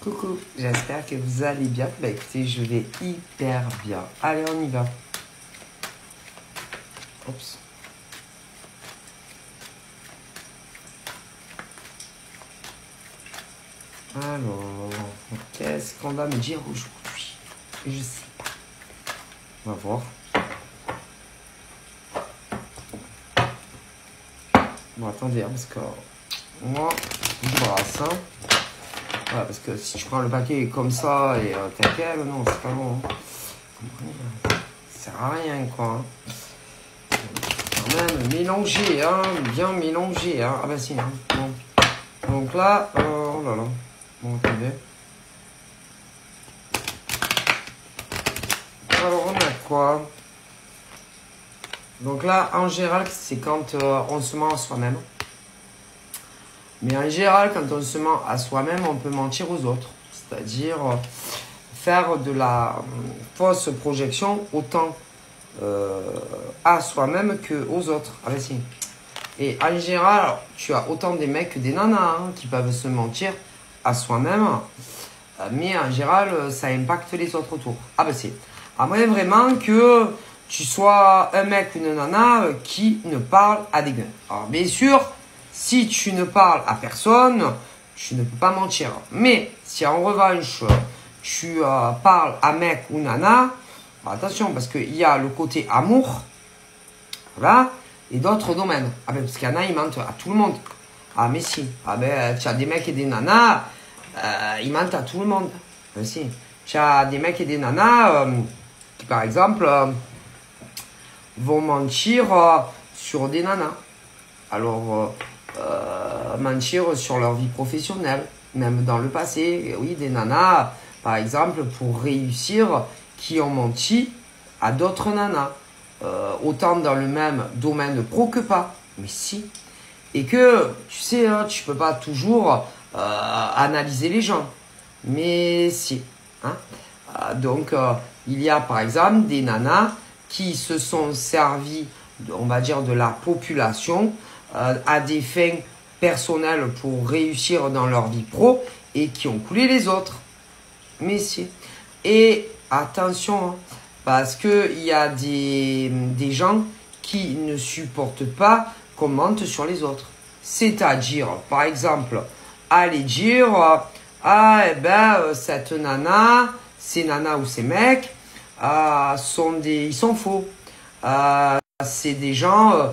Coucou, j'espère que vous allez bien. Bah écoutez, je vais hyper bien. Allez, on y va. Oups. Alors, qu'est-ce qu'on va me dire aujourd'hui? Je sais pas. On va voir. Bon, attendez, hein, parce que moi, je brasse. Hein. Voilà, parce que si tu prends le paquet comme ça et tel, non, c'est pas bon. Hein. Ça sert à rien, quoi. Hein. Quand même, mélanger, hein, bien mélanger. Hein. Ah bah si, hein. Bon. Donc là, oh là là. Bon, attendez. Alors, on a quoi? Donc là, en général, c'est quand on se ment à soi-même. Mais en général, quand on se ment à soi-même, on peut mentir aux autres. C'est-à-dire faire de la fausse projection autant à soi-même qu'aux autres. Ah ben si. Et en général, alors, tu as autant des mecs que des nanas hein, qui peuvent se mentir à soi-même. Mais en général, ça impacte les autres autour. Ah ben si. À moins vraiment que tu sois un mec ou une nana qui ne parle à des gars. Alors bien sûr, si tu ne parles à personne, tu ne peux pas mentir. Mais si en revanche, tu parles à mec ou nana, bah attention, parce qu'il y a le côté amour, voilà, et d'autres domaines. Ah ben, parce qu'il y en a, ils mentent à tout le monde. Ah mais si, ah ben, tu as des mecs et des nanas, ils mentent à tout le monde. Ben si, tu as des mecs et des nanas qui, par exemple, vont mentir sur des nanas. Alors, mentir sur leur vie professionnelle, même dans le passé. Oui, des nanas, par exemple, pour réussir, qui ont menti à d'autres nanas. Autant dans le même domaine pro que pas. Mais si. Et que, tu sais, hein, tu peux pas toujours analyser les gens. Mais si. Hein. Donc, il y a par exemple des nanas qui se sont servis, on va dire, de la population à des fins personnelles pour réussir dans leur vie pro et qui ont coulé les autres. Mais si. Et attention, hein, parce qu'il y a des gens qui ne supportent pas qu'on mente sur les autres. C'est-à-dire, par exemple, aller dire ah, eh ben, cette nana, ces nanas ou ces mecs, ils sont faux. C'est des gens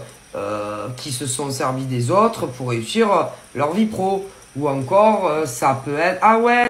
qui se sont servis des autres pour réussir leur vie pro. Ou encore, ça peut être, ah ouais,